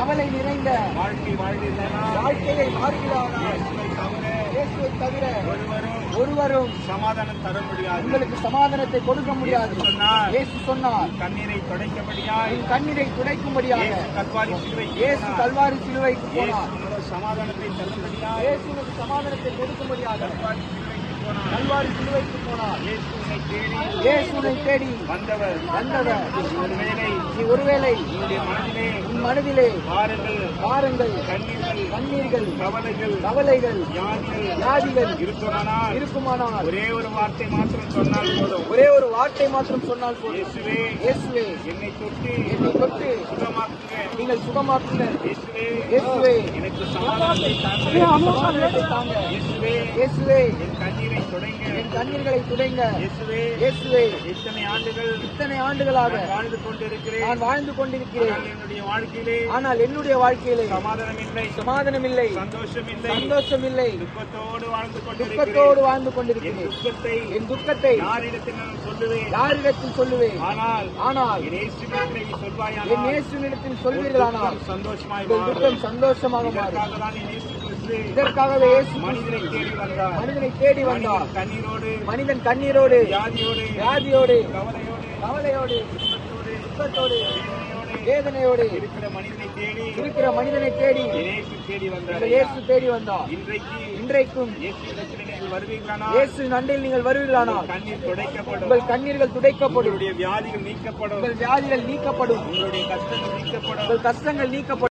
கவலை நிறைந்த வாழ்க்கையை வாழ்கிறானால் இயேசுவை தவிர ஒருவரும் சமாதானம் தர முடியாது. உங்களுக்கு சமாதானத்தை கொடுக்க முடியாது. இயேசு சொன்னார், கண்ணீரை துடைக்கும்படியாய், கண்ணீரை துடைக்கும்படியாக இயேசு கல்வாரி சிலுவைக்கு போனார். சமாதானத்தை தரும்படியாய், இயேசுவுக்கு சமாதானத்தை கொடுக்கும்படியாக கல்வாரி சிலுவைக்கு போனார். இயேசுவை தேடி வந்தவர் நீ ஒருவேளை உன் மனதிலே பாரங்கள், கண்ணீர்கள், கவலைகள், வியாதிகள் இருக்குமானால் ஒரே ஒரு வார்த்தை மாத்திரம் சொன்னால் போதும். இயேசுவே என்னை தொட்டு சுகமாக்குங்க. நீங்கள் சுகமாக்குங்க. இயேசுவே எனக்கு சமாதானத்தை தாங்க. இயேசுவே என் கண்ணீரை துடைங்க. என் கண்ணீர்களை துடைங்க. இயேசுவே இத்தனை ஆண்டுகளாக நான் வாழ்ந்து கொண்டிருக்கிறேன். ஆனால் என்னுடைய வாழ்க்கையிலே சமாதானம் இல்லை, சந்தோஷம் இல்லை. துக்கத்தோடு வாழ்ந்து கொண்டிருக்கிறேன். என் துக்கத்தை யாரிடத்தில் சொல்லுவேன்? ஆனால் என் இயேசுவினிடத்தில் சொல்வீர்களானால் உங்கள் துக்கம் சந்தோஷமாக மாறும். இதற்காகவே இயேசு மனிதனை தேடி வந்தார். மனிதன் கண்ணீரோடு, வியாதியோடு, கவலையோடு, துக்கத்தோடு, வேதனையோடு இருக்கிற மனிதனை தேடி இயேசு தேடி வந்தார். இன்றைக்கும் இயேசு நன்றில் நீங்கள் வருவீர்களானால் உங்கள் கண்ணீர்கள் துடைக்கப்படும், உங்கள் வியாதிகள் நீக்கப்படும், உங்கள் கஷ்டங்கள் நீக்கப்படும்.